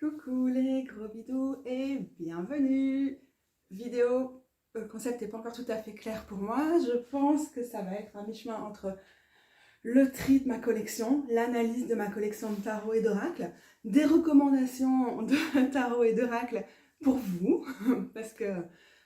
Coucou les gros bidous et bienvenue. Vidéo, le concept n'est pas encore tout à fait clair pour moi. Je pense que ça va être un mi-chemin entre le tri de ma collection, l'analyse de ma collection de tarot et d'oracle, des recommandations de tarot et d'oracle pour vous, parce que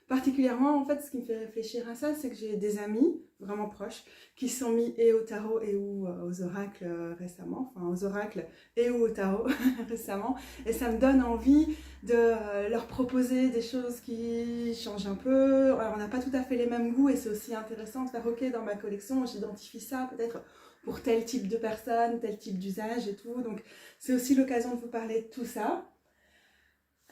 particulièrement, en fait, ce qui me fait réfléchir à ça, c'est que j'ai des amis vraiment proches qui sont mis et au tarot et ou aux oracles récemment, enfin aux oracles et ou au tarot récemment, et ça me donne envie de leur proposer des choses qui changent un peu. Alors, on n'a pas tout à fait les mêmes goûts et c'est aussi intéressant de faire ok, dans ma collection, j'identifie ça peut-être pour tel type de personne, tel type d'usage et tout, donc c'est aussi l'occasion de vous parler de tout ça.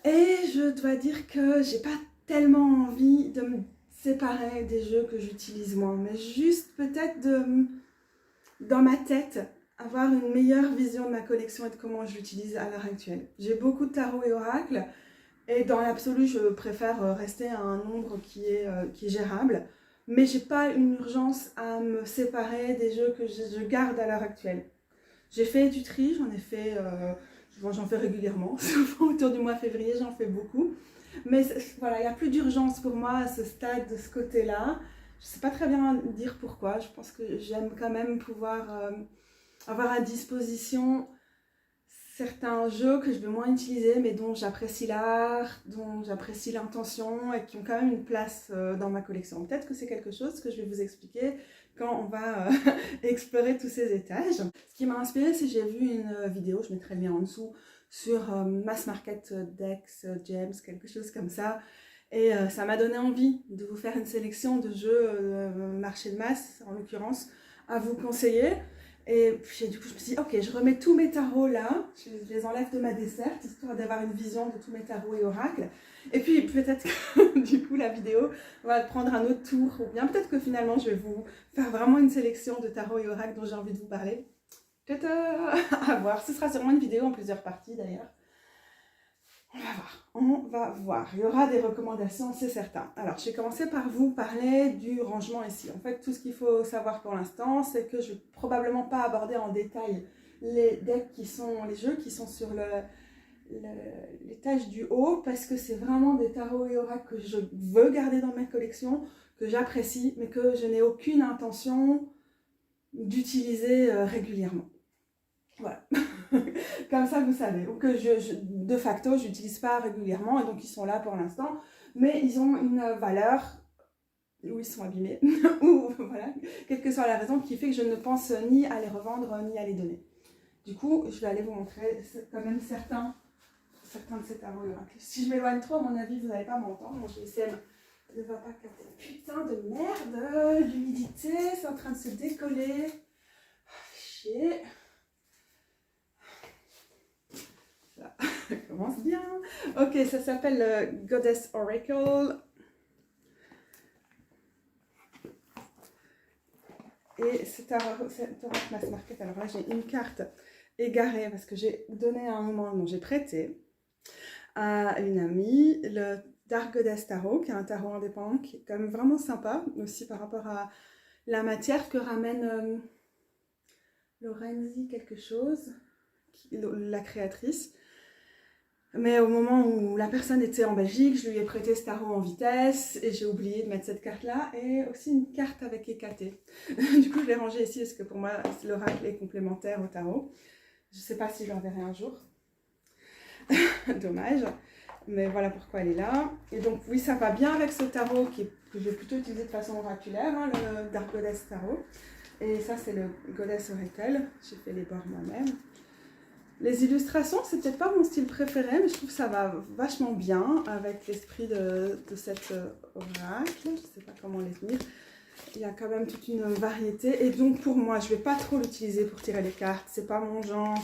Et je dois dire que j'ai pas tellement envie de me séparer des jeux que j'utilise moins, mais juste peut-être dans ma tête, avoir une meilleure vision de ma collection et de comment je l'utilise à l'heure actuelle. J'ai beaucoup de tarot et oracles, et dans l'absolu, je préfère rester à un nombre qui est gérable, mais j'ai pas une urgence à me séparer des jeux que je garde à l'heure actuelle. J'ai fait du tri, j'en fais régulièrement, souvent autour du mois de février, j'en fais beaucoup. Mais voilà, il n'y a plus d'urgence pour moi à ce stade, de ce côté-là. Je ne sais pas très bien dire pourquoi. Je pense que j'aime quand même pouvoir avoir à disposition certains jeux que je vais moins utiliser, mais dont j'apprécie l'art, dont j'apprécie l'intention et qui ont quand même une place dans ma collection. Peut-être que c'est quelque chose que je vais vous expliquer quand on va explorer tous ces étages. Ce qui m'a inspiré, c'est que j'ai vu une vidéo, je mettrai le lien en dessous, sur Mass Market Dex James, quelque chose comme ça. Et ça m'a donné envie de vous faire une sélection de jeux marché de masse, en l'occurrence, à vous conseiller. Et puis du coup, je me suis dit, ok, je remets tous mes tarots là, je les enlève de ma desserte, histoire d'avoir une vision de tous mes tarots et oracles. Et puis peut-être que du coup, la vidéo va prendre un autre tour, ou bien peut-être que finalement, je vais vous faire vraiment une sélection de tarots et oracles dont j'ai envie de vous parler. Peut-être à voir, ce sera sûrement une vidéo en plusieurs parties d'ailleurs. On va voir. Il y aura des recommandations, c'est certain. Alors, je vais commencer par vous parler du rangement ici. En fait, tout ce qu'il faut savoir pour l'instant, c'est que je ne vais probablement pas aborder en détail les decks les jeux qui sont sur l'étage du haut, parce que c'est vraiment des tarots et oracles que je veux garder dans ma collection, que j'apprécie, mais que je n'ai aucune intention d'utiliser régulièrement. Voilà. Comme ça, vous savez. Ou que de facto, je n'utilise pas régulièrement, et donc ils sont là pour l'instant, mais ils ont une valeur, ou ils sont abîmés, ou voilà, quelle que soit la raison, qui fait que je ne pense ni à les revendre, ni à les donner. Du coup, je vais aller vous montrer quand même certains de ces tarots oracles. Si je m'éloigne trop, à mon avis, vous n'allez pas m'entendre. Mon GSM ne va pas capter. Putain de merde, l'humidité, c'est en train de se décoller. Chier. Ça commence bien. Ok, ça s'appelle Goddess Oracle. Et c'est un Mass Market. Alors là, j'ai une carte égarée parce que j'ai donné à un moment, non, j'ai prêté à une amie le Dark Goddess Tarot, qui est un tarot indépendant qui est quand même vraiment sympa, aussi par rapport à la matière que ramène Lorenzi quelque chose, la créatrice. Mais au moment où la personne était en Belgique, je lui ai prêté ce tarot en vitesse et j'ai oublié de mettre cette carte-là et aussi une carte avec Hécaté. Du coup, je l'ai rangée ici parce que pour moi, l'oracle est complémentaire au tarot. Je ne sais pas si je l'enverrai un jour. Dommage. Mais voilà pourquoi elle est là. Et donc, oui, ça va bien avec ce tarot que je vais plutôt utiliser de façon oraculaire, hein, le Dark Goddess Tarot. Et ça, c'est le Goddess Oracle. J'ai fait les bords moi-même. Les illustrations, c'est peut-être pas mon style préféré, mais je trouve que ça va vachement bien avec l'esprit de cet oracle. Je ne sais pas comment les tenir. Il y a quand même toute une variété. Et donc pour moi, je ne vais pas trop l'utiliser pour tirer les cartes. C'est pas mon genre.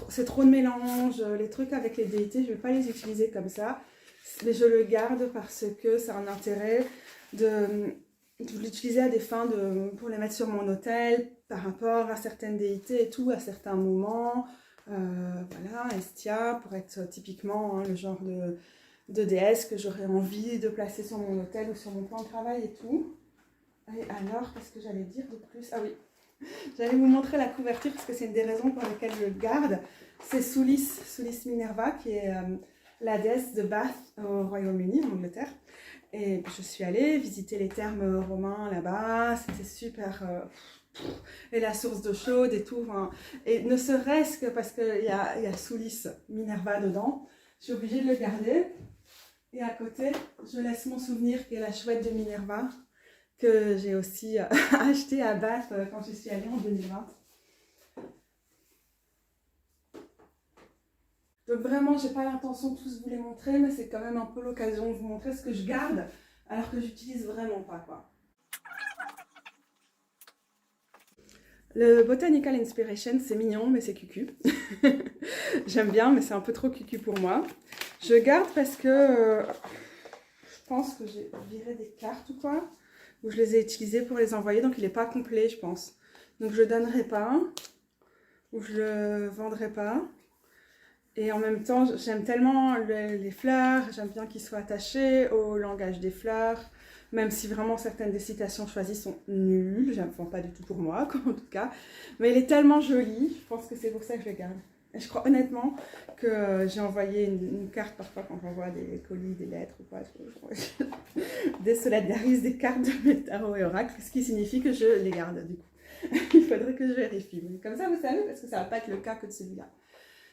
C'est trop de mélange. Les trucs avec les déités, je ne vais pas les utiliser comme ça. Mais je le garde parce que c'est un intérêt de l'utiliser à des fins pour les mettre sur mon autel par rapport à certaines déités et tout, à certains moments. Voilà, Estia, pour être typiquement le genre de déesse que j'aurais envie de placer sur mon autel ou sur mon plan de travail et tout. Et alors, qu'est-ce que j'allais dire de plus? Ah oui, j'allais vous montrer la couverture parce que c'est une des raisons pour lesquelles je le garde. C'est Soulis Minerva, qui est la déesse de Bath au Royaume-Uni, en Angleterre. Et je suis allée visiter les thermes romains là-bas, c'était super. Et la source d'eau chaude et tout. Hein. Et ne serait-ce que parce qu'il y a Soulis Minerva dedans, je suis obligée de le garder. Et à côté, je laisse mon souvenir qui est la chouette de Minerva, que j'ai aussi acheté à Bath quand je suis allée en 2020. Donc vraiment, j'ai pas l'intention de tous vous les montrer, mais c'est quand même un peu l'occasion de vous montrer ce que je garde, alors que j'utilise vraiment pas, quoi. Le Botanical Inspiration, c'est mignon, mais c'est cucu. J'aime bien, mais c'est un peu trop cucu pour moi. Je garde parce que je pense que j'ai viré des cartes ou quoi, où je les ai utilisées pour les envoyer, donc il n'est pas complet, je pense. Donc je ne le donnerai pas, ou je le vendrai pas. Et en même temps, j'aime tellement les fleurs, j'aime bien qu'ils soient attachés au langage des fleurs, même si vraiment certaines des citations choisies sont nulles, enfin pas du tout pour moi, en tout cas. Mais il est tellement joli, je pense que c'est pour ça que je le garde. Et je crois honnêtement que j'ai envoyé une carte parfois quand j'envoie des colis, des lettres ou quoi. Je désolidarise des cartes de mes tarots et oracles, ce qui signifie que je les garde du coup. Il faudrait que je vérifie. Mais comme ça, vous savez, parce que ça ne va pas être le cas que de celui-là.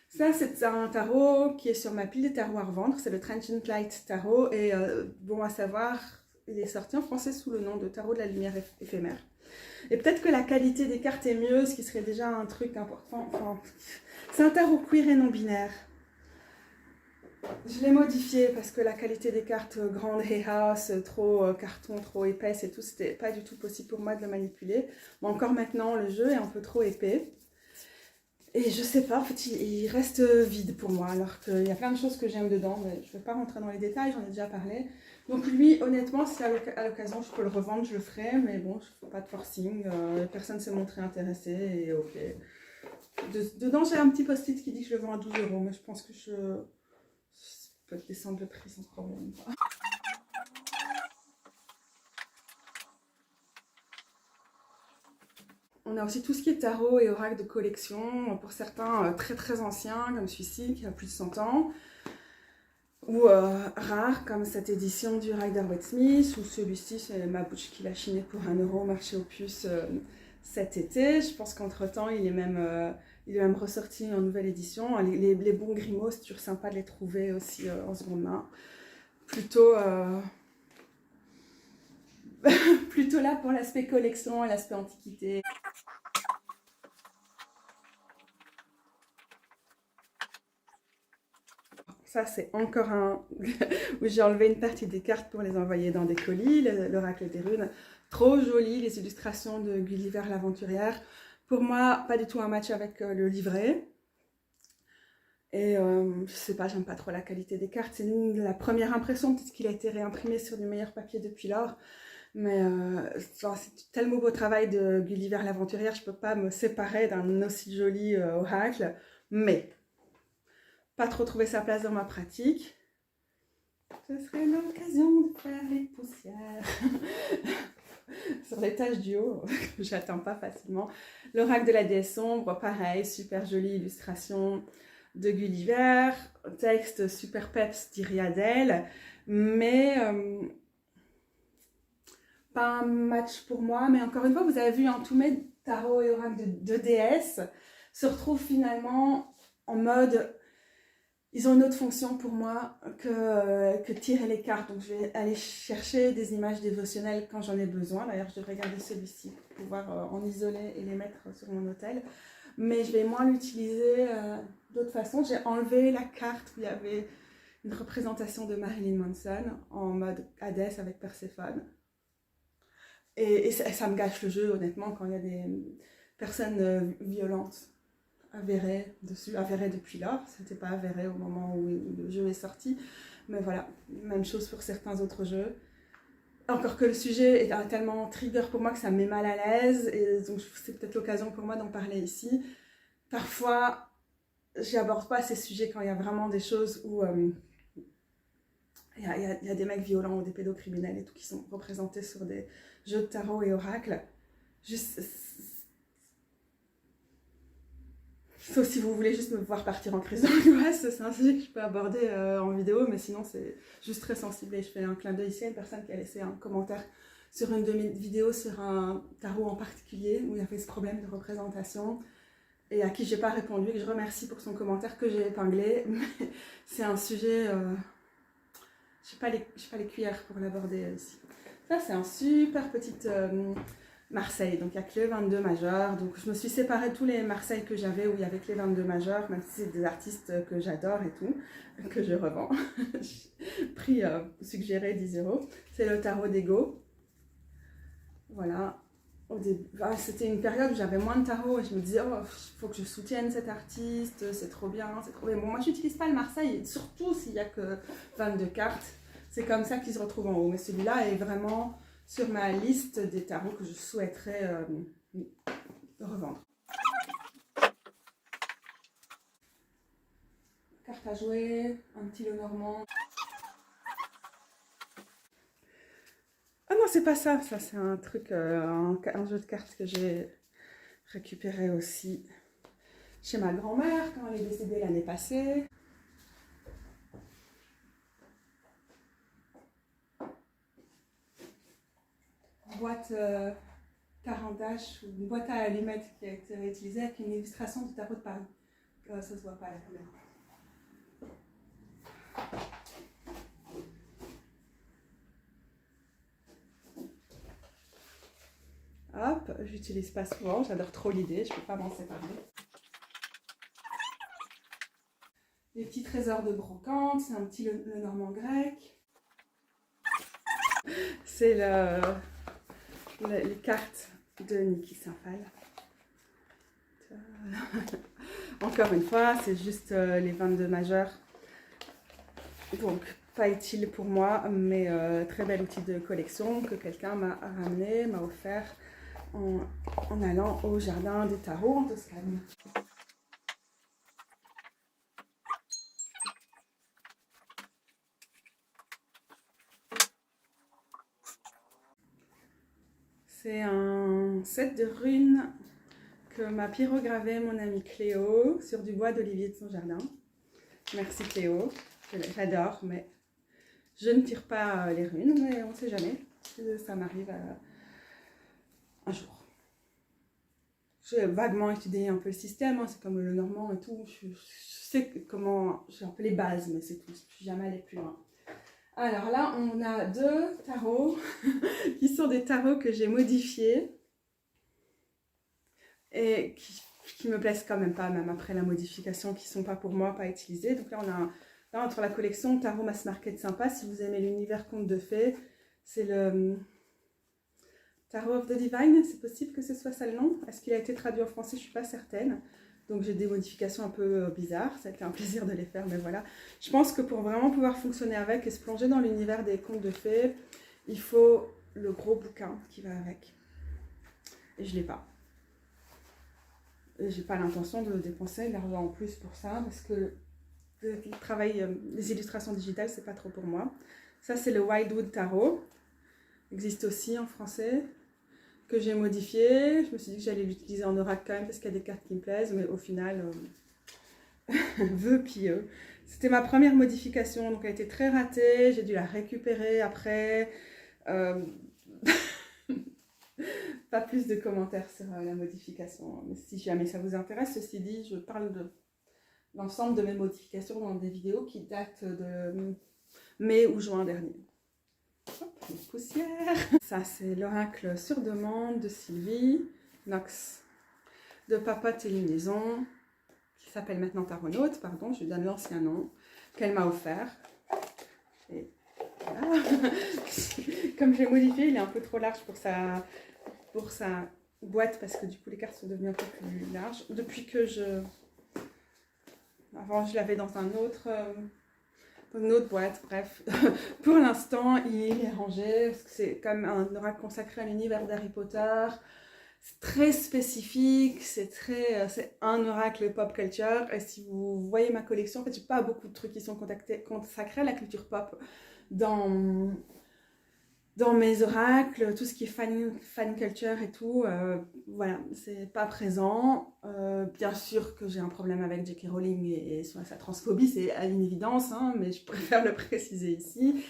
Ça, c'est un tarot qui est sur ma pile de tarots à revendre. C'est le Transient Light Tarot. Et bon, à savoir, il est sorti en français sous le nom de Tarot de la lumière éphémère. Et peut-être que la qualité des cartes est mieux, ce qui serait déjà un truc important. Enfin, c'est un tarot queer et non binaire. Je l'ai modifié parce que la qualité des cartes grande Hay House, trop carton, trop épaisse et tout, c'était pas du tout possible pour moi de le manipuler. Mais encore maintenant, le jeu est un peu trop épais. Et je sais pas, en fait, il reste vide pour moi, alors qu'il y a plein de choses que j'aime dedans, mais je ne vais pas rentrer dans les détails, j'en ai déjà parlé. Donc lui, honnêtement, si à l'occasion je peux le revendre, je le ferai, mais bon, je ne fais pas de forcing, personne ne s'est montré intéressé, et ok. Dedans, j'ai un petit post-it qui dit que je le vends à 12 €, mais je pense que je peux descendre le prix sans problème. On a aussi tout ce qui est tarot et oracle de collection, pour certains très très anciens, comme celui-ci qui a plus de 100 ans, ou rares, comme cette édition du Rider-Waite-Smith, ou celui-ci, c'est ma bouche qui l'a chiné pour 1 € au marché aux puces cet été. Je pense qu'entre-temps, il est même ressorti en nouvelle édition. Les bons Grimaud, c'est toujours sympa de les trouver aussi en seconde main. Plutôt là pour l'aspect collection et l'aspect antiquité. Ça, c'est encore un où j'ai enlevé une partie des cartes pour les envoyer dans des colis, l'oracle des runes. Trop joli, les illustrations de Gulliver l'aventurière. Pour moi, pas du tout un match avec le livret. Et je sais pas, j'aime pas trop la qualité des cartes. C'est la première impression, peut-être qu'il a été réimprimé sur du meilleur papier depuis lors. Mais c'est tellement beau travail de Gulliver l'aventurière, je peux pas me séparer d'un aussi joli oracle. Mais pas trop trouver sa place dans ma pratique. Ce serait l'occasion de faire les poussières sur les taches du haut, que j'atteins pas facilement. L'oracle de la déesse sombre, pareil, super jolie illustration de Gulliver, texte super peps d'Iriadel, mais pas un match pour moi. Mais encore une fois, vous avez vu, tous mes tarots et oracles de déesse se retrouvent finalement en mode... Ils ont une autre fonction pour moi que tirer les cartes. Donc je vais aller chercher des images dévotionnelles quand j'en ai besoin. D'ailleurs, je devrais garder celui-ci pour pouvoir en isoler et les mettre sur mon autel. Mais je vais moins l'utiliser d'autres façons. J'ai enlevé la carte où il y avait une représentation de Marilyn Manson en mode Hadès avec Perséphone. Et ça me gâche le jeu, honnêtement, quand il y a des personnes violentes. Avéré depuis lors, c'était pas avéré au moment où le jeu est sorti, mais voilà, même chose pour certains autres jeux. Encore que le sujet est tellement trigger pour moi que ça me met mal à l'aise, et donc c'est peut-être l'occasion pour moi d'en parler ici. Parfois, j'aborde pas ces sujets quand il y a vraiment des choses où il y a des mecs violents ou des pédocriminels et tout qui sont représentés sur des jeux de tarot et oracles. Juste... Sauf si vous voulez juste me voir partir en crise d'angoisse, c'est un sujet que je peux aborder en vidéo, mais sinon c'est juste très sensible. Et je fais un clin d'œil ici à une personne qui a laissé un commentaire sur une de mes vidéos sur un tarot en particulier, où il y avait ce problème de représentation, et à qui j'ai pas répondu, et que je remercie pour son commentaire que j'ai épinglé. Mais c'est un sujet, je n'ai pas les cuillères pour l'aborder ici. Ça c'est un super petit Marseille, donc il n'y a que les 22 majeurs, donc je me suis séparée de tous les Marseille que j'avais où il y avait que les 22 majeurs, même si c'est des artistes que j'adore et tout, que je revends. Prix suggéré 10 €. C'est le tarot d'Ego. Voilà. Au début, c'était une période où j'avais moins de tarot et je me disais, oh, il faut que je soutienne cet artiste, c'est trop bien, c'est trop bien. Bon, moi je n'utilise pas le Marseille, surtout s'il n'y a que 22 cartes, c'est comme ça qu'il se retrouve en haut, mais celui-là est vraiment sur ma liste des tarots que je souhaiterais revendre. Carte à jouer, un petit Lenormand. Ah non, c'est pas ça, ça c'est un truc, un jeu de cartes que j'ai récupéré aussi chez ma grand-mère quand elle est décédée l'année passée. Boîte Carandache ou une boîte à allumettes qui a été réutilisée avec une illustration du tarot de Paris. Ça se voit pas la couleur. Hop, j'utilise pas souvent, j'adore trop l'idée, je peux pas m'en séparer. Les petits trésors de brocante, c'est un petit Lenormand grec. C'est les cartes de Niki Saint-Phal. Encore une fois, c'est juste les 22 majeurs. Donc, pas utile pour moi, mais très bel outil de collection que quelqu'un m'a ramené, m'a offert en allant au jardin des tarots en Toscane. C'est un set de runes que m'a pyrogravé mon amie Cléo sur du bois d'olivier de son jardin. Merci Cléo, j'adore, mais je ne tire pas les runes, mais on ne sait jamais, ça m'arrive un jour. J'ai vaguement étudié un peu le système, hein, c'est comme le Normand et tout, je sais comment, j'ai un peu les bases, mais c'est tout, je ne suis jamais allée plus loin. Alors là, on a deux tarots qui sont des tarots que j'ai modifiés et qui me plaisent quand même pas, même après la modification, qui sont pas pour moi, pas utilisés. Donc là, on a là, entre la collection Tarot Mass Market sympa, si vous aimez l'univers conte de fées, c'est le Tarot of the Divine, c'est possible que ce soit ça le nom. Est-ce qu'il a été traduit en français? Je suis pas certaine. Donc j'ai des modifications un peu bizarres, ça a été un plaisir de les faire, mais voilà. Je pense que pour vraiment pouvoir fonctionner avec et se plonger dans l'univers des contes de fées, il faut le gros bouquin qui va avec. Et je l'ai pas. J'ai pas l'intention de dépenser de l'argent en plus pour ça, parce que le travail, les illustrations digitales, c'est pas trop pour moi. Ça c'est le Wildwood Tarot, existe aussi en français, que j'ai modifié. Je me suis dit que j'allais l'utiliser en oracle quand même parce qu'il y a des cartes qui me plaisent, mais au final, vœux pieux. C'était ma première modification, donc elle a été très ratée, j'ai dû la récupérer après. Pas plus de commentaires sur la modification, mais si jamais ça vous intéresse, ceci dit, je parle de l'ensemble de mes modifications dans des vidéos qui datent de mai ou juin dernier. Hop, une poussière. Ça, c'est l'oracle sur demande de Sylvie Knox, de Papote et Lunaison, qui s'appelle maintenant Taronaute, pardon, je lui donne l'ancien nom, qu'elle m'a offert. Et voilà. Comme j'ai modifié, il est un peu trop large pour sa boîte, parce que du coup, les cartes sont devenues un peu plus larges. Depuis que avant, je l'avais dans une autre boîte, bref. Pour l'instant, il est rangé, parce que c'est comme un oracle consacré à l'univers d'Harry Potter. C'est très spécifique, c'est un oracle pop culture. Et si vous voyez ma collection, en fait, j'ai pas beaucoup de trucs qui sont consacrés à la culture pop dans dans mes oracles, tout ce qui est fan culture et tout, voilà, c'est pas présent. Bien sûr que j'ai un problème avec J.K. Rowling et sa transphobie, c'est à une évidence, hein, mais je préfère le préciser ici.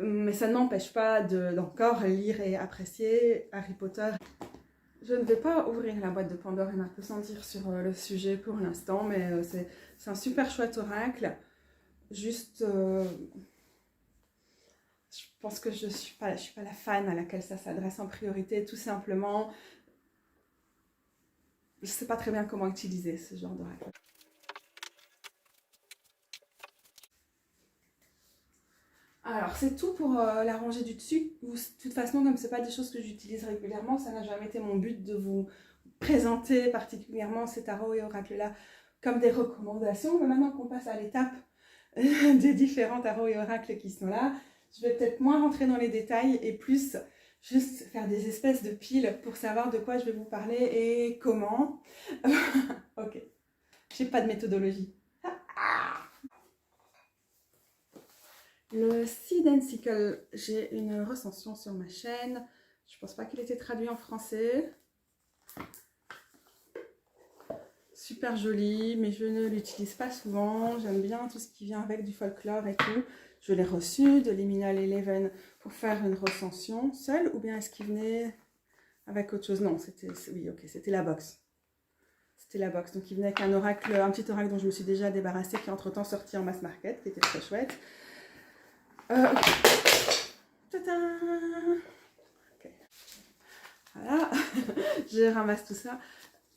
Mais ça ne m'empêche pas d'encore lire et apprécier Harry Potter. Je ne vais pas ouvrir la boîte de Pandore et m'appesantir sur le sujet pour l'instant, mais c'est un super chouette oracle. Juste, je pense que je suis pas la fan à laquelle ça s'adresse en priorité, tout simplement. Je ne sais pas très bien comment utiliser ce genre d'oracle. Alors, c'est tout pour la rangée du dessus. De toute façon, comme ce n'est pas des choses que j'utilise régulièrement, ça n'a jamais été mon but de vous présenter particulièrement ces tarots et oracles-là comme des recommandations. Mais maintenant qu'on passe à l'étape des différents tarots et oracles qui sont là, je vais peut-être moins rentrer dans les détails et plus juste faire des espèces de piles pour savoir de quoi je vais vous parler et comment. Ok, j'ai pas de méthodologie. Le Seed and Sickle, j'ai une recension sur ma chaîne. Je pense pas qu'il était traduit en français. Super joli, mais je ne l'utilise pas souvent. J'aime bien tout ce qui vient avec du folklore et tout. Je l'ai reçu de Liminal Eleven pour faire une recension seule, ou bien est-ce qu'il venait avec autre chose? Non, oui, ok, c'était la box. C'était la box. Donc il venait avec un oracle, un petit oracle dont je me suis déjà débarrassée, qui est entre-temps sorti en mass market, qui était très chouette. Okay. Voilà, je ramasse tout ça.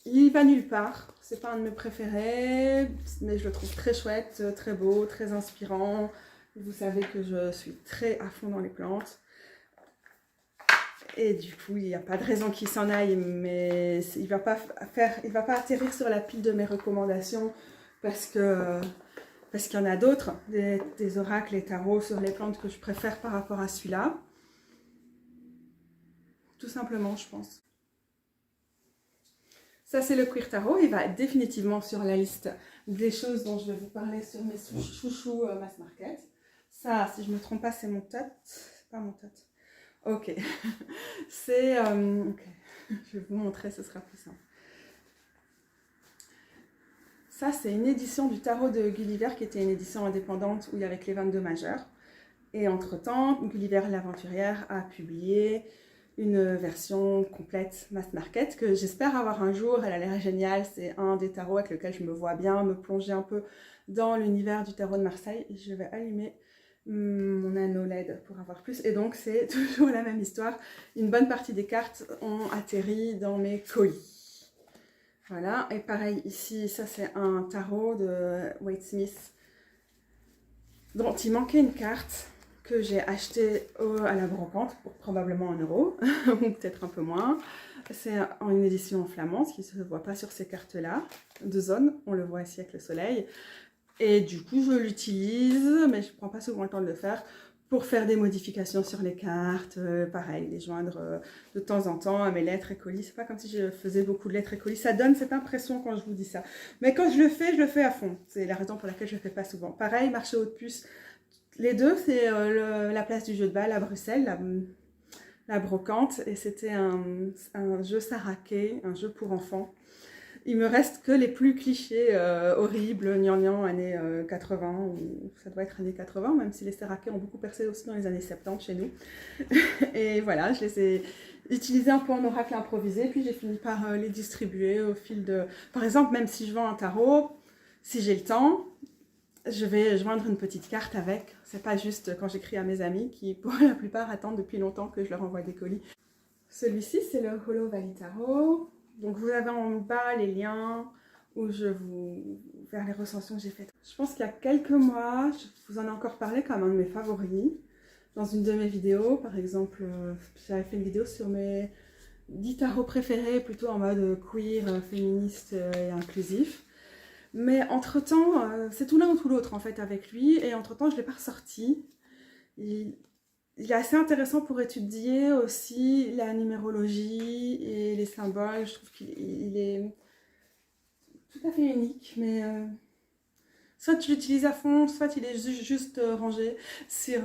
Il va nulle part, c'est pas un de mes préférés, mais je le trouve très chouette, très beau, très inspirant. Vous savez que je suis très à fond dans les plantes. Et du coup, il n'y a pas de raison qu'il s'en aille, mais il va pas atterrir sur la pile de mes recommandations parce qu'il y en a d'autres, des oracles et tarots sur les plantes que je préfère par rapport à celui-là. Tout simplement, je pense. Ça, c'est le Queer Tarot. Il va être définitivement sur la liste des choses dont je vais vous parler sur mes chouchous mass market. Ça, si je ne me trompe pas, c'est mon tot. C'est pas mon tot. Ok. C'est... ok. Je vais vous montrer, ce sera plus simple. Ça, c'est une édition du tarot de Gulliver, qui était une édition indépendante où il y avait les 22 majeurs. Et entre-temps, Gulliver l'aventurière a publié une version complète mass market que j'espère avoir un jour. Elle a l'air géniale. C'est un des tarots avec lequel je me vois bien me plonger un peu dans l'univers du tarot de Marseille. Je vais allumer mon anneau LED pour avoir plus. Et donc, c'est toujours la même histoire. Une bonne partie des cartes ont atterri dans mes colis. Voilà. Et pareil, ici, ça, c'est un tarot de Wade Smith dont il manquait une carte que j'ai acheté à la brocante pour probablement 1 €, ou peut-être un peu moins. C'est en une édition en flamand, ce qui ne se voit pas sur ces cartes-là, de zone, on le voit ici avec le soleil. Et du coup, je l'utilise, mais je ne prends pas souvent le temps de le faire, pour faire des modifications sur les cartes, pareil, les joindre de temps en temps à mes lettres et colis. C'est pas comme si je faisais beaucoup de lettres et colis, ça donne cette impression quand je vous dis ça. Mais quand je le fais à fond. C'est la raison pour laquelle je ne le fais pas souvent. Pareil, marché haut de puce. Les deux, c'est la place du jeu de balle à Bruxelles, la brocante, et c'était un jeu saraké, un jeu pour enfants. Il me reste que les plus clichés horribles, gnangnan, années 80, ou ça doit être années 80, même si les sarakés ont beaucoup percé aussi dans les années 70 chez nous. Et voilà, je les ai utilisés un peu en oracle improvisé, puis j'ai fini par les distribuer au fil de... Par exemple, même si je vends un tarot, si j'ai le temps, je vais joindre une petite carte avec. C'est pas juste quand j'écris à mes amis qui, pour la plupart, attendent depuis longtemps que je leur envoie des colis. Celui-ci, c'est le Holo Valley Tarot. Donc, vous avez en bas les liens où vers les recensions que j'ai faites. Je pense qu'il y a quelques mois, je vous en ai encore parlé comme un de mes favoris. Dans une de mes vidéos, par exemple, j'avais fait une vidéo sur mes 10 tarots préférés, plutôt en mode queer, féministe et inclusif. Mais entre-temps, c'est tout l'un ou tout l'autre en fait avec lui, et entre-temps je ne l'ai pas ressorti. Il est assez intéressant pour étudier aussi la numérologie et les symboles. Je trouve qu'il est tout à fait unique, mais Soit je l'utilise à fond, soit il est juste rangé sur,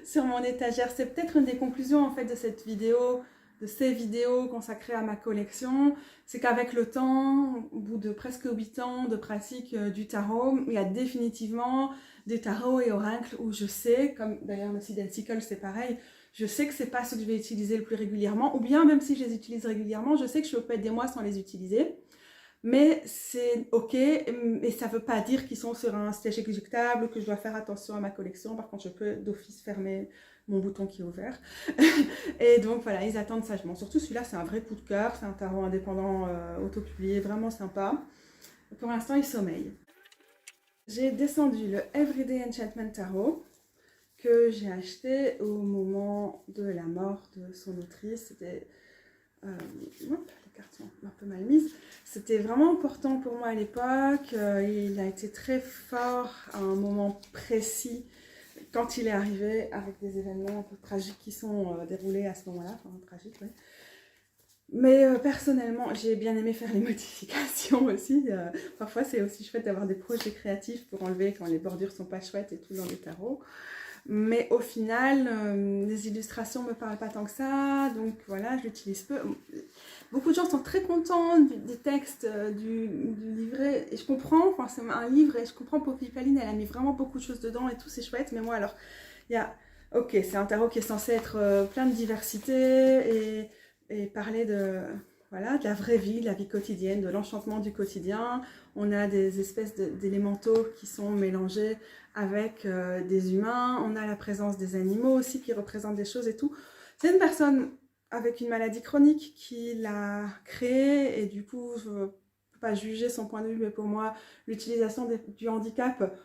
sur mon étagère. C'est peut-être une des conclusions en fait de cette vidéo, de ces vidéos consacrées à ma collection. C'est qu'avec le temps, au bout de presque 8 ans de pratique du tarot, il y a définitivement des tarots et oracles où je sais, comme d'ailleurs le Seed&Sickle c'est pareil, je sais que c'est pas ce que je vais utiliser le plus régulièrement, ou bien même si je les utilise régulièrement, je sais que je peux pas être des mois sans les utiliser. Mais c'est ok, et ça ne veut pas dire qu'ils sont sur un siège éjectable, que je dois faire attention à ma collection. Par contre, je peux d'office fermer mon bouton qui est ouvert. Et donc voilà, ils attendent sagement. Surtout celui-là, c'est un vrai coup de cœur. C'est un tarot indépendant auto-publié, vraiment sympa. Pour l'instant, il sommeille. J'ai descendu le Everyday Enchantment Tarot que j'ai acheté au moment de la mort de son autrice. C'était... les cartes sont un peu mal mises. C'était vraiment important pour moi à l'époque. Il a été très fort à un moment précis quand il est arrivé, avec des événements un peu tragiques qui sont déroulés à ce moment-là. Enfin, tragiques, oui. Mais personnellement, j'ai bien aimé faire les modifications aussi. Parfois, c'est aussi chouette d'avoir des projets créatifs pour enlever quand les bordures sont pas chouettes et tout dans les tarots. Mais au final, les illustrations ne me parlent pas tant que ça, donc voilà, je l'utilise peu. Beaucoup de gens sont très contents des textes du livret, et je comprends, enfin, c'est un livre, et je comprends, Poppy Paline, elle a mis vraiment beaucoup de choses dedans et tout, c'est chouette, mais moi alors, il y a, ok, c'est un tarot qui est censé être plein de diversité, et parler de, voilà, de la vraie vie, de la vie quotidienne, de l'enchantement du quotidien. On a des espèces d'élémentaux qui sont mélangés avec des humains, on a la présence des animaux aussi qui représentent des choses et tout. C'est une personne avec une maladie chronique qui l'a créée et du coup, je ne peux pas juger son point de vue, mais pour moi, l'utilisation du handicap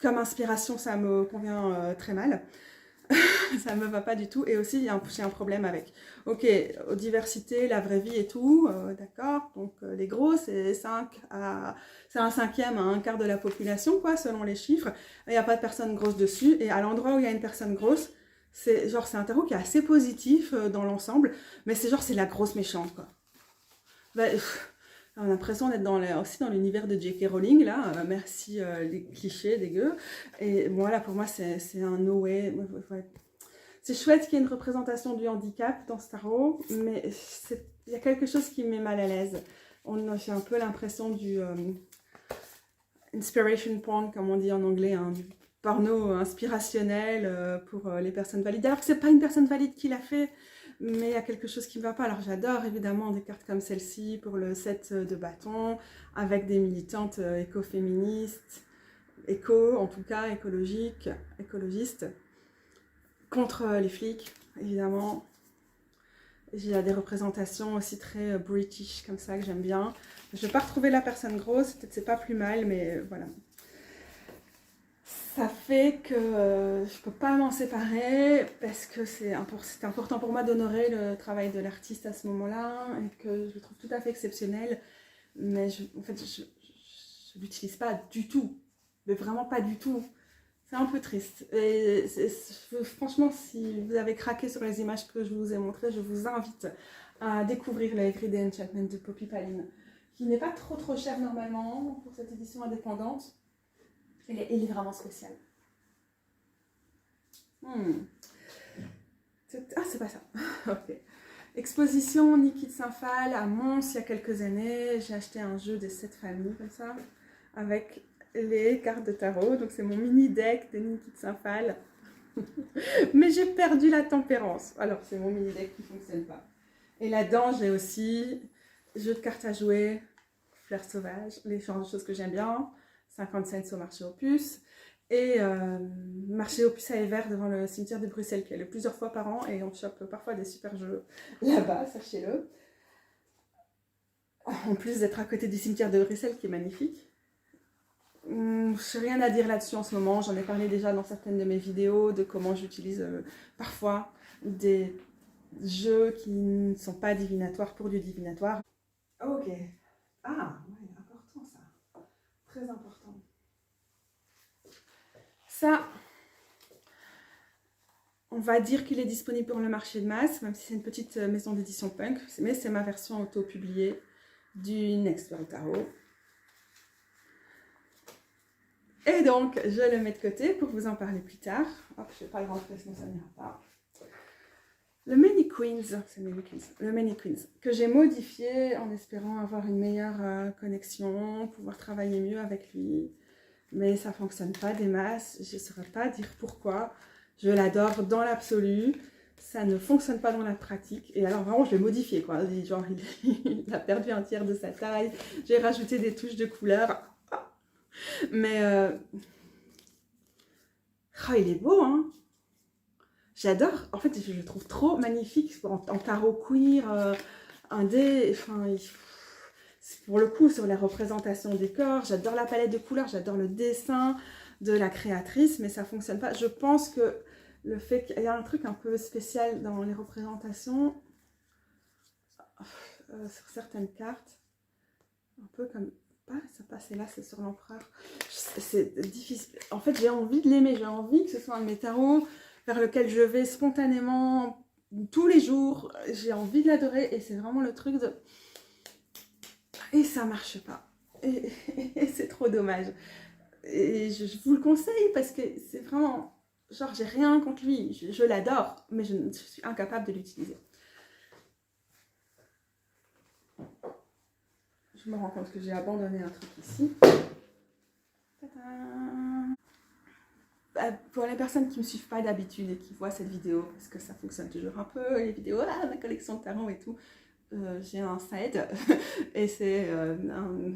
comme inspiration, ça me convient très mal. Ça ne me va pas du tout. Et aussi, j'ai un problème avec. Ok, diversité, la vraie vie et tout, d'accord. Donc, les gros, c'est un cinquième à un quart de la population, quoi, selon les chiffres. Il n'y a pas de personne grosse dessus. Et à l'endroit où il y a une personne grosse, c'est un tarot qui est assez positif dans l'ensemble. Mais c'est la grosse méchante, quoi. Bah, on a l'impression d'être aussi dans l'univers de J.K. Rowling, là. Merci les clichés dégueux. Et voilà, pour moi, c'est un no way. C'est chouette qu'il y ait une représentation du handicap dans ce tarot, mais il y a quelque chose qui me met mal à l'aise. J'ai un peu l'impression du inspiration porn, comme on dit en anglais, hein, du porno inspirationnel pour les personnes valides. Alors que c'est pas une personne valide qui l'a fait, mais il y a quelque chose qui ne va pas. Alors j'adore évidemment des cartes comme celle-ci pour le set de bâtons, avec des militantes écoféministes, en tout cas écologistes, contre les flics, évidemment. Il y a des représentations aussi très british comme ça que j'aime bien. Je ne vais pas retrouver la personne grosse, peut-être c'est pas plus mal, mais voilà. Ça fait que je ne peux pas m'en séparer parce que c'est important pour moi d'honorer le travail de l'artiste à ce moment-là et que je le trouve tout à fait exceptionnel. Mais en fait, je ne l'utilise pas du tout, mais vraiment pas du tout. C'est un peu triste. Et franchement, si vous avez craqué sur les images que je vous ai montrées, je vous invite à découvrir le Everyday Enchantment de Poppy Paline, qui n'est pas trop cher normalement pour cette édition indépendante. Il est vraiment spécial. Ah, c'est pas ça. Ok. Exposition Niki de Saint-Phal à Mons il y a quelques années. J'ai acheté un jeu des 7 familles comme ça, avec les cartes de tarot. Donc c'est mon mini deck de Niki de Saint-Phal. Mais j'ai perdu la tempérance. Alors c'est mon mini deck qui ne fonctionne pas. Et là-dedans j'ai aussi jeu de cartes à jouer, fleurs sauvages, les choses que j'aime bien. 50 cents au marché aux puces. Et marché aux puces à Evert devant le cimetière de Bruxelles qui a lieu plusieurs fois par an et on chope parfois des super jeux là-bas, sachez-le. En plus d'être à côté du cimetière de Bruxelles qui est magnifique. Je n'ai rien à dire là-dessus en ce moment, j'en ai parlé déjà dans certaines de mes vidéos de comment j'utilise parfois des jeux qui ne sont pas divinatoires pour du divinatoire. Ok. Ah, ouais, important ça. Très important. Ça, on va dire qu'il est disponible pour le marché de masse, même si c'est une petite maison d'édition punk, mais c'est ma version auto-publiée du Next World Tarot. Et donc, je le mets de côté pour vous en parler plus tard. Hop, je ne vais pas le rentrer, sinon ça n'ira pas. Le Many Queens, le Many Queens, que j'ai modifié en espérant avoir une meilleure connexion, pouvoir travailler mieux avec lui. Mais ça ne fonctionne pas des masses, je ne saurais pas dire pourquoi. Je l'adore dans l'absolu, ça ne fonctionne pas dans la pratique. Et alors vraiment, je l'ai modifié, quoi. Genre, il a perdu un tiers de sa taille, j'ai rajouté des touches de couleur. Mais, oh, il est beau, hein. J'adore, en fait, je le trouve trop magnifique en tarot queer, indé, enfin, pour le coup, sur les représentations des corps, j'adore la palette de couleurs, j'adore le dessin de la créatrice, mais ça ne fonctionne pas. Je pense que le fait qu'il y a un truc un peu spécial dans les représentations, sur certaines cartes, un peu comme, pas ça passait là, c'est sur l'empereur, c'est difficile. En fait, j'ai envie de l'aimer, j'ai envie que ce soit un de mes tarots vers lequel je vais spontanément tous les jours, j'ai envie de l'adorer et c'est vraiment le truc de... Et ça marche pas. Et c'est trop dommage. Et je vous le conseille parce que c'est vraiment... Genre, j'ai rien contre lui. Je l'adore, mais je suis incapable de l'utiliser. Je me rends compte que j'ai abandonné un truc ici. Pour les personnes qui ne me suivent pas d'habitude et qui voient cette vidéo, parce que ça fonctionne toujours un peu, les vidéos, ah, ma collection de tarots et tout, j'ai un SAED et c'est un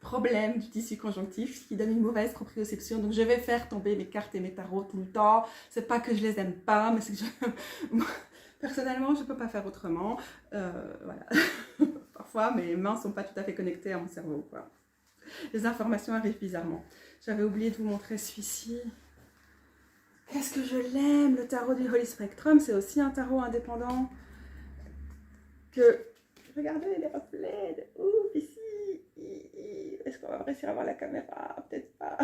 problème du tissu conjonctif qui donne une mauvaise proprioception. Donc je vais faire tomber mes cartes et mes tarots tout le temps. C'est pas que je les aime pas, mais c'est que personnellement je peux pas faire autrement. Voilà. Parfois mes mains sont pas tout à fait connectées à mon cerveau, quoi. Les informations arrivent bizarrement. J'avais oublié de vous montrer celui-ci. Qu'est-ce que je l'aime, le tarot du Holy Spectrum, c'est aussi un tarot indépendant que... Regardez les reflets de ouf ici. Est-ce qu'on va réussir à voir la caméra? Peut-être pas.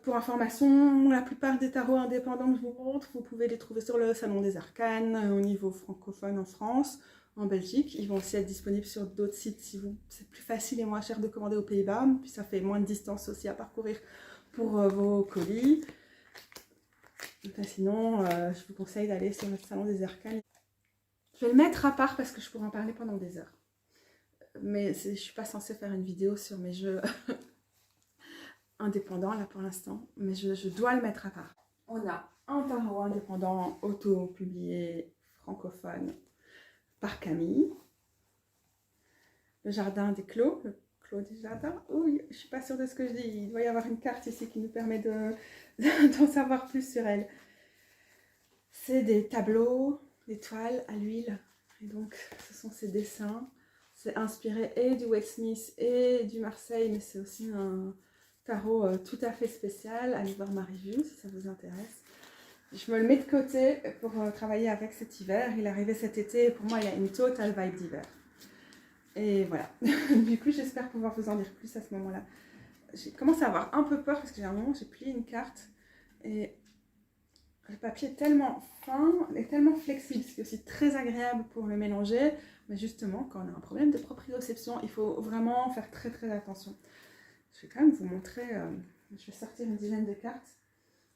Pour information, la plupart des tarots indépendants que je vous montre, vous pouvez les trouver sur le Salon des Arcanes, au niveau francophone en France, en Belgique. Ils vont aussi être disponibles sur d'autres sites si c'est plus facile et moins cher de commander aux Pays-Bas. Puis ça fait moins de distance aussi à parcourir pour vos colis. Enfin, sinon, je vous conseille d'aller sur le Salon des Arcanes. Je vais le mettre à part parce que je pourrais en parler pendant des heures. Mais je ne suis pas censée faire une vidéo sur mes jeux indépendants là pour l'instant. Mais je dois le mettre à part. On a un tarot indépendant auto-publié francophone par Camille. Le jardin des clos. Le clos des jardins. Oui, je ne suis pas sûre de ce que je dis. Il doit y avoir une carte ici qui nous permet d'en savoir plus sur elle. C'est des tableaux, des toiles à l'huile. Et donc, ce sont ces dessins. C'est inspiré et du Wade Smith et du Marseille, mais c'est aussi un tarot tout à fait spécial. Allez voir ma review si ça vous intéresse. Je me le mets de côté pour travailler avec cet hiver. Il est arrivé cet été et pour moi, il a une totale vibe d'hiver. Et voilà. Du coup, j'espère pouvoir vous en dire plus à ce moment-là. J'ai commencé à avoir un peu peur parce que j'ai un moment, j'ai plié une carte et le papier est tellement fin et tellement flexible, ce qui est aussi très agréable pour le mélanger. Mais justement, quand on a un problème de proprioception, il faut vraiment faire très très attention. Je vais quand même vous montrer, je vais sortir une dizaine de cartes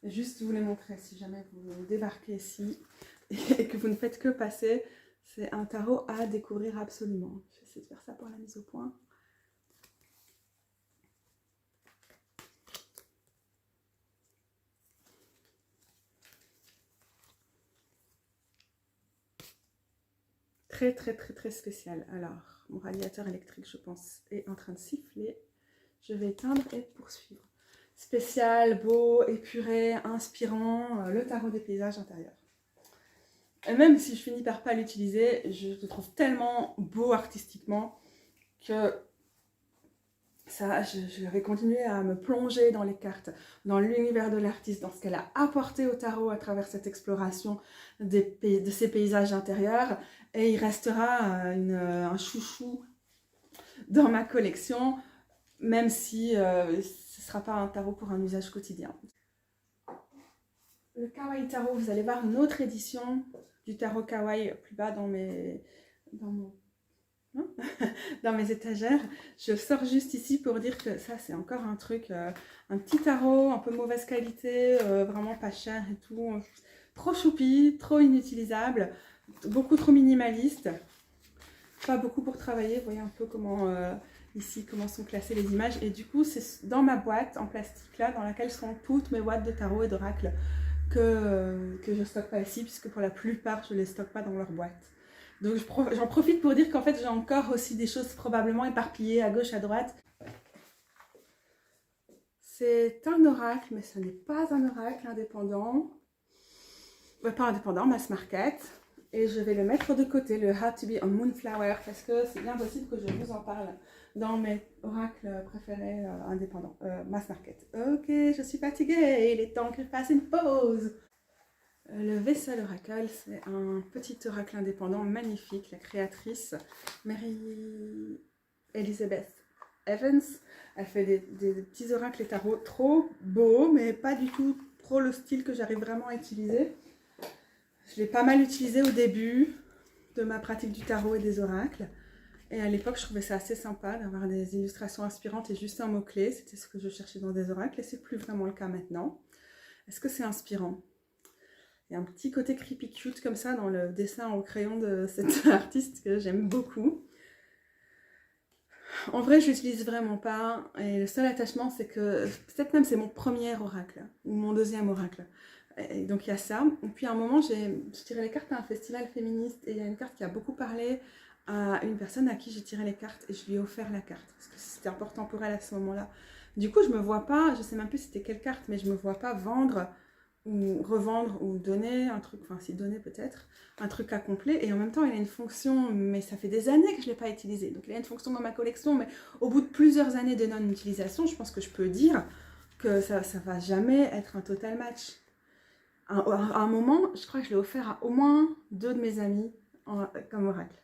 et juste vous les montrer si jamais vous débarquez ici et que vous ne faites que passer. C'est un tarot à découvrir absolument. Je vais essayer de faire ça pour la mise au point. Très très très très spécial. Alors, mon radiateur électrique, je pense, est en train de siffler. Je vais éteindre et poursuivre. Spécial, beau, épuré, inspirant, le tarot des paysages intérieurs. Et même si je finis par pas l'utiliser, je le trouve tellement beau artistiquement que ça, je vais continuer à me plonger dans les cartes, dans l'univers de l'artiste, dans ce qu'elle a apporté au tarot à travers cette exploration de ces paysages intérieurs. Et il restera un chouchou dans ma collection, même si ce ne sera pas un tarot pour un usage quotidien. Le Kawaii Tarot, vous allez voir une autre édition du tarot Kawaii plus bas dans mon hein, dans mes étagères. Je sors juste ici pour dire que ça, c'est encore un truc, un petit tarot, un peu mauvaise qualité, vraiment pas cher et tout. Trop choupi, trop inutilisable, beaucoup trop minimaliste. Pas beaucoup pour travailler. Vous voyez un peu comment, ici, comment sont classées les images. Et du coup, c'est dans ma boîte en plastique là, dans laquelle sont toutes mes boîtes de tarot et d'oracle que je stocke pas ici, puisque pour la plupart, je les stocke pas dans leur boîte. Donc j'en profite pour dire qu'en fait, j'ai encore aussi des choses probablement éparpillées à gauche, à droite. C'est un oracle, mais ce n'est pas un oracle indépendant. Pas indépendant, mass market. Et je vais le mettre de côté, le How to be a Moonflower, parce que c'est bien possible que je vous en parle dans mes oracles préférés indépendants, mass market. Ok, je suis fatiguée, il est temps que je fasse une pause. Le Vessel Oracle, c'est un petit oracle indépendant magnifique. La créatrice, Mary Elizabeth Evans, elle fait des petits oracles et tarots trop beaux, mais pas du tout trop le style que j'arrive vraiment à utiliser. Je l'ai pas mal utilisé au début de ma pratique du tarot et des oracles. Et à l'époque, je trouvais ça assez sympa d'avoir des illustrations inspirantes et juste un mot-clé. C'était ce que je cherchais dans des oracles et c'est plus vraiment le cas maintenant. Est-ce que c'est inspirant? Il y a un petit côté creepy cute comme ça dans le dessin au crayon de cette artiste que j'aime beaucoup. En vrai, je l'utilise vraiment pas. Et le seul attachement, c'est que peut-être même c'est mon premier oracle ou mon deuxième oracle. Et donc il y a ça. Et puis à un moment, je tirais les cartes à un festival féministe et il y a une carte qui a beaucoup parlé à une personne à qui j'ai tiré les cartes et je lui ai offert la carte parce que c'était important pour elle à ce moment-là. Du coup, je me vois pas, je sais même plus c'était quelle carte, mais je me vois pas vendre ou revendre ou donner un truc, enfin si donner peut-être, un truc à complet. Et en même temps, il a une fonction, mais ça fait des années que je ne l'ai pas utilisé. Donc il a une fonction dans ma collection, mais au bout de plusieurs années de non-utilisation, je pense que je peux dire que ça va jamais être un total match. À un moment, je crois que je l'ai offert à au moins 2 de mes amis comme oracle.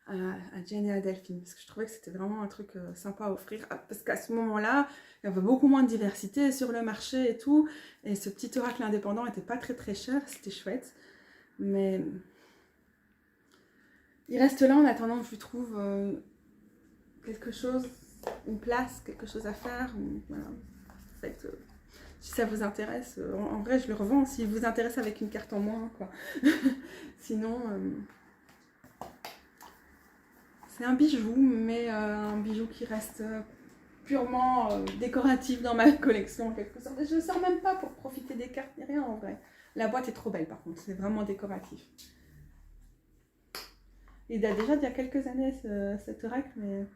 À Jane et à Delphine, parce que je trouvais que c'était vraiment un truc sympa à offrir, parce qu'à ce moment-là, il y avait beaucoup moins de diversité sur le marché et tout, et ce petit oracle indépendant n'était pas très cher, c'était chouette, mais il reste là en attendant que je lui trouve quelque chose, une place, quelque chose à faire, voilà. En fait, si ça vous intéresse, en vrai je le revends, s'il vous intéresse avec une carte en moins, quoi. Sinon... c'est un bijou, mais un bijou qui reste purement décoratif dans ma collection en quelque sorte. Et je ne sors même pas pour profiter des cartes ni rien en vrai. La boîte est trop belle par contre, c'est vraiment décoratif. Il date déjà d'il y a quelques années cet oracle, mais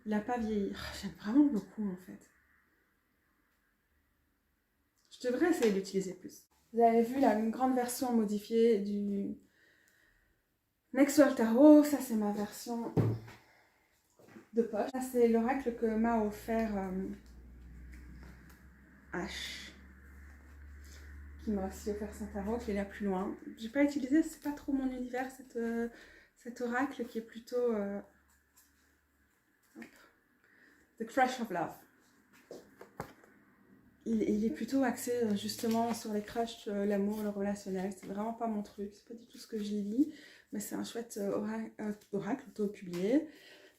il n'a pas vieilli. Oh, j'aime vraiment beaucoup en fait. Je devrais essayer d'utiliser plus. Vous avez vu là, une grande version modifiée du Next World Tarot, ça c'est ma version de poche. Ça c'est l'oracle que m'a offert H, qui m'a aussi offert son tarot, qui est là plus loin. J'ai pas utilisé, c'est pas trop mon univers, cet oracle qui est plutôt The Crush of Love. Il est plutôt axé justement sur les crushs, l'amour, le relationnel. C'est vraiment pas mon truc, c'est pas du tout ce que j'y lis, mais c'est un chouette oracle auto-publié.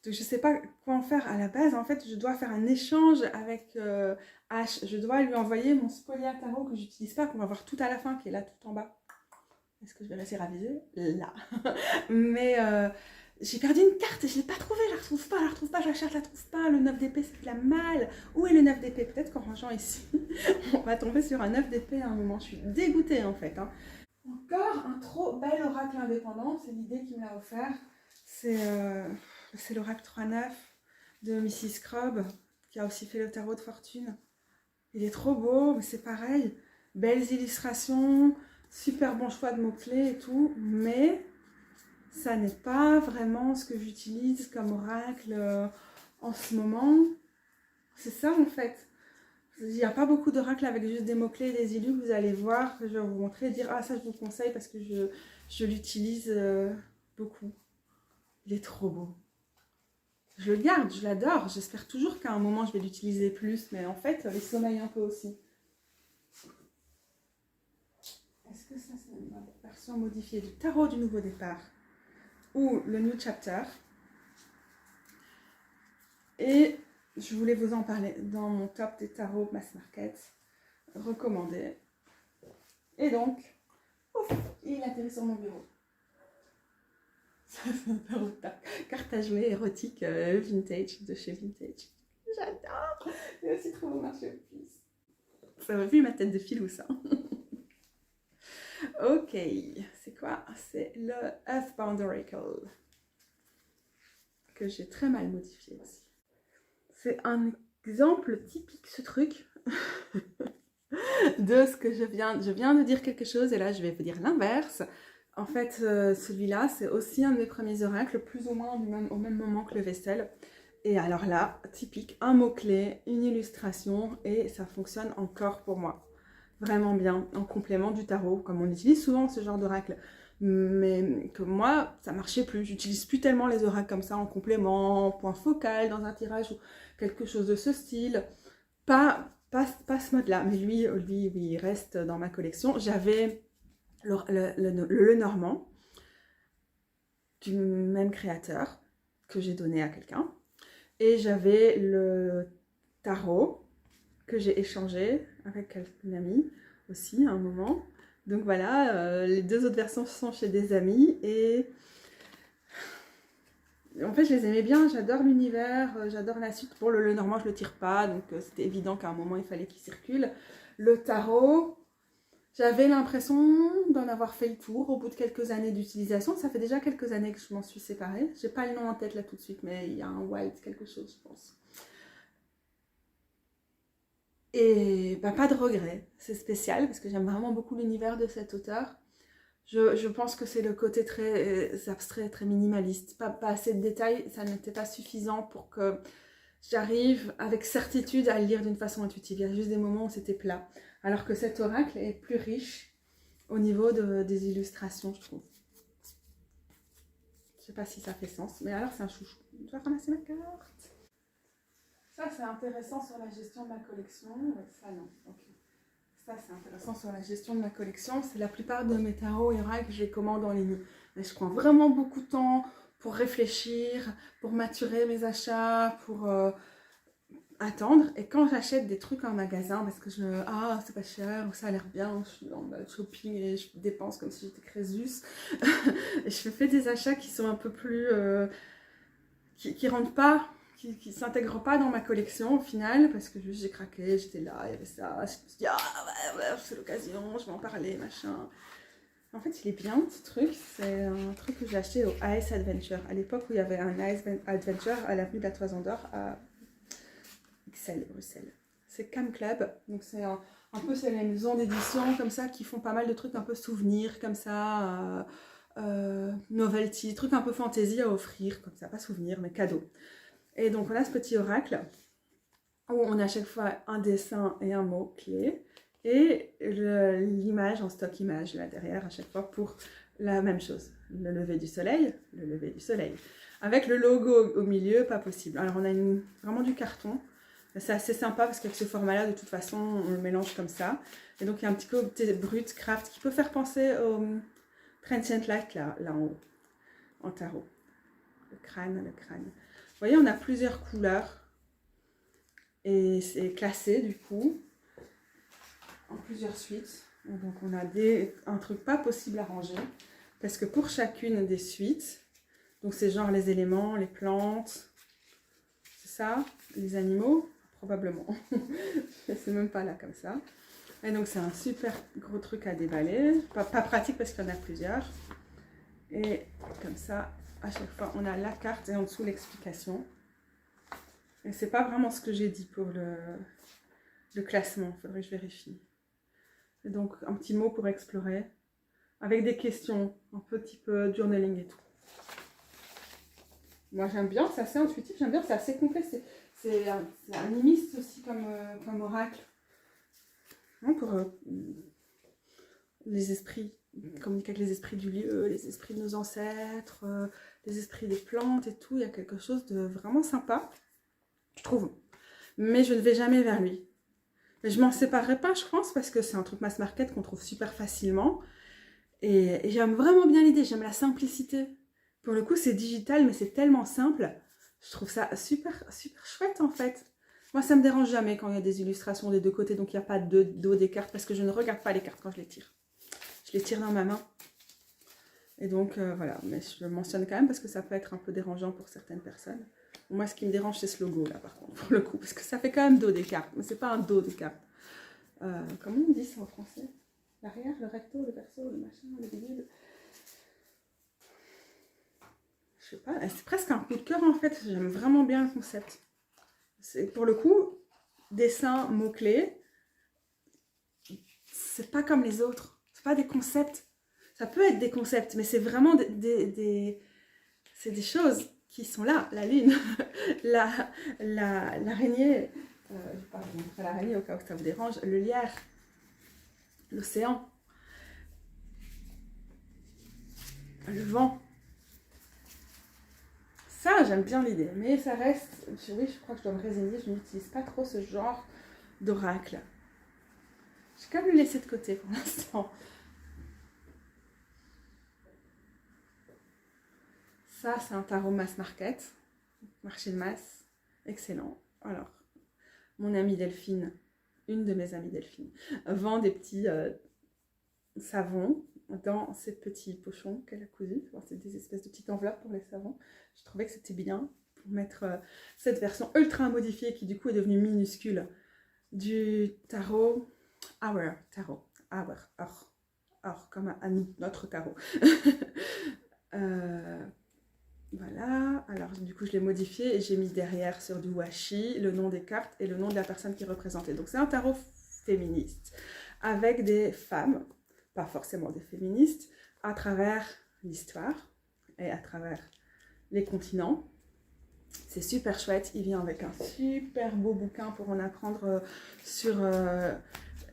Donc je sais pas quoi en faire à la base. En fait, je dois faire un échange avec H. Je dois lui envoyer mon Spolia Tarot que j'utilise pas, qu'on va voir tout à la fin, qui est là tout en bas. Est-ce que je vais réussir à viser? Là. Mais j'ai perdu une carte et je l'ai pas trouvée, je la retrouve pas, je la cherche, je la trouve pas. Le 9 d'épée, c'est de la malle. Où est le 9 d'épée? Peut-être qu'en rangeant ici, on va tomber sur un 9 d'épée à un moment. Je suis dégoûtée en fait. Hein. Encore un trop bel oracle indépendant, c'est l'idée qu'il me l'a offert. C'est l'oracle 3-9 de Mrs. Scrub, qui a aussi fait le tarot de fortune. Il est trop beau, mais c'est pareil. Belles illustrations, super bon choix de mots-clés et tout, mais ça n'est pas vraiment ce que j'utilise comme oracle en ce moment. C'est ça en fait. Il n'y a pas beaucoup d'oracles avec juste des mots-clés et des illus que vous allez voir, que je vais vous montrer et dire « Ah, ça je vous conseille parce que je l'utilise beaucoup. » Il est trop beau. Je le garde, je l'adore. J'espère toujours qu'à un moment je vais l'utiliser plus, mais en fait, il sommeille un peu aussi. Est-ce que ça, c'est une version modifiée du tarot du nouveau départ? ou le New Chapter. Et je voulais vous en parler dans mon top des tarots mass market recommandé. Et donc, ouf, il atterrit sur mon bureau. Ça, c'est un tarot de carte à jouer érotique vintage de chez Vintage. J'adore. Il aussi trouvé au marché aux puces. Ça m'a vu ma tête de filou, ça. Ok, c'est quoi? C'est le Earthbound Oracle que j'ai très mal modifié aussi. C'est un exemple typique, ce truc, de ce que je viens de dire quelque chose et là je vais vous dire l'inverse. En fait, celui-là, c'est aussi un de mes premiers oracles, plus ou moins au même moment que le Vessel. Et alors là, typique, un mot-clé, une illustration, et ça fonctionne encore pour moi. Vraiment bien, en complément du tarot, comme on utilise souvent ce genre d'oracle. Mais que moi, ça marchait plus. J'utilise plus tellement les oracles comme ça, en complément, en point focal, dans un tirage ou quelque chose de ce style. Pas ce mode-là, mais lui, il reste dans ma collection. J'avais le Normand, du même créateur, que j'ai donné à quelqu'un. Et j'avais le tarot, que j'ai échangé avec une amie aussi à un moment. Donc voilà, les deux autres versions sont chez des amis et en fait je les aimais bien, j'adore l'univers, j'adore la suite. Pour le Normand je le tire pas, donc c'était évident qu'à un moment il fallait qu'il circule. Le tarot, j'avais l'impression d'en avoir fait le tour au bout de quelques années d'utilisation. Ça fait déjà quelques années que je m'en suis séparée. J'ai pas le nom en tête là tout de suite, mais il y a un Wild quelque chose je pense. Et bah, pas de regret, c'est spécial parce que j'aime vraiment beaucoup l'univers de cet auteur. Je pense que c'est le côté très abstrait, très minimaliste. Pas assez de détails, ça n'était pas suffisant pour que j'arrive avec certitude à le lire d'une façon intuitive. Il y a juste des moments où c'était plat. Alors que cet oracle est plus riche au niveau des illustrations, je trouve. Je sais pas si ça fait sens, mais alors c'est un chouchou. Je vais ramasser ma carte. Ça, c'est intéressant sur la gestion de ma collection. Ouais, ça, non. Ok. Ça, c'est intéressant sur la gestion de ma collection. C'est la plupart de mes tarots et oracles que je les commande en ligne. Mais je prends vraiment beaucoup de temps pour réfléchir, pour maturer mes achats, pour attendre. Et quand j'achète des trucs en magasin, parce que c'est pas cher, ou ça a l'air bien, je suis dans le shopping et je dépense comme si j'étais Crésus. Et je fais des achats qui sont un peu plus... qui rentrent pas... qui ne s'intègre pas dans ma collection au final, parce que juste j'ai craqué, j'étais là, il y avait ça, je me suis dit, c'est l'occasion, je vais en parler, machin. En fait, il est bien ce truc, c'est un truc que j'ai acheté au Ice Adventure, à l'époque où il y avait un Ice Adventure à l'avenue de la Toison d'Or à XL, Bruxelles. C'est Cam Club, donc c'est un peu c'est les maisons d'édition comme ça qui font pas mal de trucs un peu souvenirs comme ça, novelty, trucs un peu fantasy à offrir, comme ça, pas souvenirs mais cadeaux. Et donc on a ce petit oracle où on a à chaque fois un dessin et un mot clé et l'image en stock image là derrière à chaque fois pour la même chose, le lever du soleil, avec le logo au milieu, pas possible. Alors on a vraiment du carton, c'est assez sympa parce qu'avec ce format là de toute façon on le mélange comme ça et donc il y a un petit côté brut craft qui peut faire penser au Transient Light là en haut en tarot, le crâne. Vous voyez, on a plusieurs couleurs et c'est classé du coup en plusieurs suites. Et donc on a un truc pas possible à ranger parce que pour chacune des suites, donc c'est genre les éléments, les plantes, c'est ça, les animaux, probablement. C'est même pas là comme ça. Et donc c'est un super gros truc à déballer, pas pratique parce qu'il y en a plusieurs. Et comme ça, à chaque fois, on a la carte et en dessous l'explication. Et c'est pas vraiment ce que j'ai dit pour le classement, il faudrait que je vérifie. Et donc, un petit mot pour explorer, avec des questions, un petit peu journaling et tout. Moi, j'aime bien, c'est assez intuitif, j'aime bien, c'est assez complet. C'est animiste aussi comme oracle. Hein, pour les esprits. Communiquer avec les esprits du lieu, les esprits de nos ancêtres, les esprits des plantes et tout. Il y a quelque chose de vraiment sympa, je trouve. Mais je ne vais jamais vers lui. Mais je m'en séparerai pas, je pense, parce que c'est un truc mass market qu'on trouve super facilement. Et j'aime vraiment bien l'idée, j'aime la simplicité. Pour le coup, c'est digital, mais c'est tellement simple. Je trouve ça super, super chouette en fait. Moi, ça me dérange jamais quand il y a des illustrations des deux côtés, donc il n'y a pas de dos des cartes, parce que je ne regarde pas les cartes quand je les tire. Je les tire dans ma main. Et donc, voilà, mais je le mentionne quand même parce que ça peut être un peu dérangeant pour certaines personnes. Moi, ce qui me dérange, c'est ce logo là, par contre, pour le coup, parce que ça fait quand même dos des cartes, mais c'est pas un dos des cartes. Comment on dit ça en français? L'arrière, le recto, le verso, le machin, le bidule. Je sais pas, c'est presque un coup de cœur en fait, j'aime vraiment bien le concept. C'est pour le coup, dessin, mots-clés, c'est pas comme les autres, c'est pas des concepts. Ça peut être des concepts, mais c'est vraiment c'est des choses qui sont là. La lune, l'araignée, je vais pas vous montrer l'araignée au cas où ça vous dérange, le lierre, l'océan, le vent. Ça, j'aime bien l'idée, mais ça reste... Oui, je crois que je dois me résigner, je n'utilise pas trop ce genre d'oracle. Je vais quand même le laisser de côté pour l'instant. Ça, c'est un tarot mass market, marché de masse, excellent. Alors, mon amie Delphine, une de mes amies Delphine, vend des petits savons dans ces petits pochons qu'elle a cousus. C'est des espèces de petites enveloppes pour les savons. Je trouvais que c'était bien pour mettre cette version ultra modifiée qui du coup est devenue minuscule du tarot Our, comme à nous, notre tarot. Voilà, alors du coup je l'ai modifié et j'ai mis derrière sur du washi le nom des cartes et le nom de la personne qui est représentée. Donc c'est un tarot féministe avec des femmes, pas forcément des féministes, à travers l'histoire et à travers les continents. C'est super chouette, il vient avec un super beau bouquin pour en apprendre sur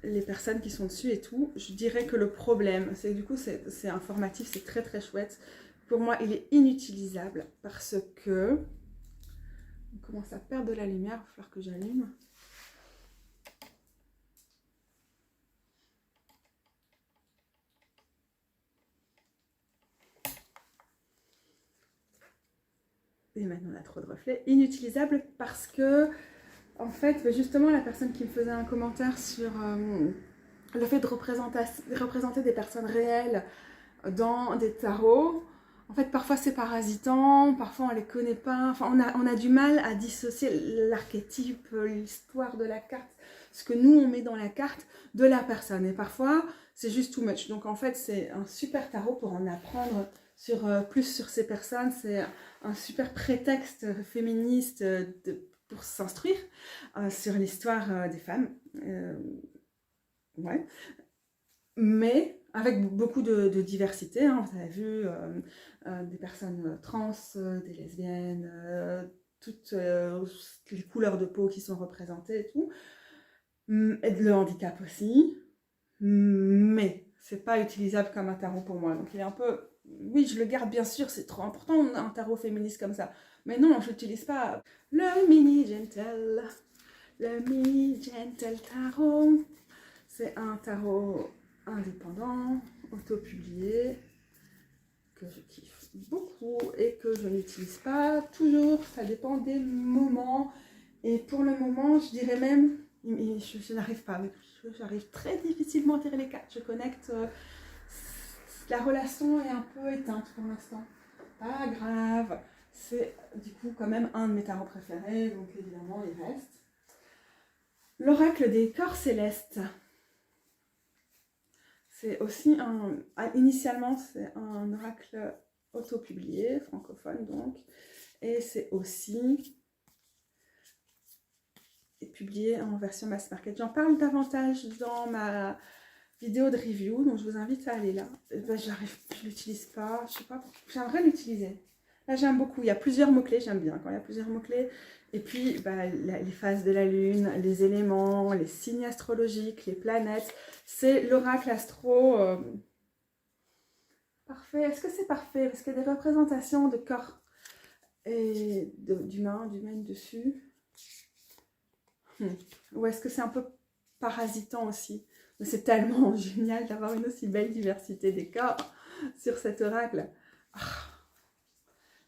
les personnes qui sont dessus et tout. Je dirais que le problème, c'est que du coup c'est informatif, c'est très très chouette. Pour moi, il est inutilisable parce que on commence à perdre de la lumière, il va falloir que j'allume. Et maintenant, on a trop de reflets. Inutilisable parce que, en fait, justement, la personne qui me faisait un commentaire sur le fait de représenter des personnes réelles dans des tarots, en fait, parfois c'est parasitant, parfois on les connaît pas, enfin on a du mal à dissocier l'archétype, l'histoire de la carte, ce que nous on met dans la carte de la personne. Et parfois c'est juste too much. Donc en fait c'est un super tarot pour en apprendre plus sur ces personnes. C'est un super prétexte féministe pour s'instruire sur l'histoire des femmes. Ouais. Mais avec beaucoup de diversité, hein. Vous avez vu des personnes trans, des lesbiennes, toutes les couleurs de peau qui sont représentées et tout, et le handicap aussi, mais c'est pas utilisable comme un tarot pour moi. Donc il est un peu, oui je le garde bien sûr, c'est trop important un tarot féministe comme ça, mais non, je l'utilise pas. Le mini gentle tarot, c'est un tarot indépendant, auto-publié, que je kiffe beaucoup et que je n'utilise pas toujours, ça dépend des moments. Et pour le moment, je dirais même, je n'arrive pas, j'arrive très difficilement à tirer les cartes. Je connecte, la relation est un peu éteinte pour l'instant. Pas grave, c'est du coup quand même un de mes tarots préférés, donc évidemment il reste. L'oracle des corps célestes. C'est aussi initialement c'est un oracle auto-publié, francophone donc, et c'est aussi publié en version mass market. J'en parle davantage dans ma vidéo de review, donc je vous invite à aller là. Ben, je l'utilise pas, je sais pas, j'aimerais l'utiliser. Là j'aime beaucoup, il y a plusieurs mots-clés, j'aime bien quand il y a plusieurs mots-clés. Et puis bah, les phases de la lune, les éléments, les signes astrologiques, les planètes. C'est l'oracle astro parfait. Est-ce que c'est parfait? Parce qu'il y a des représentations de corps et d'humaines dessus. Ou est-ce que c'est un peu parasitant aussi? Mais c'est tellement génial d'avoir une aussi belle diversité des corps sur cet oracle.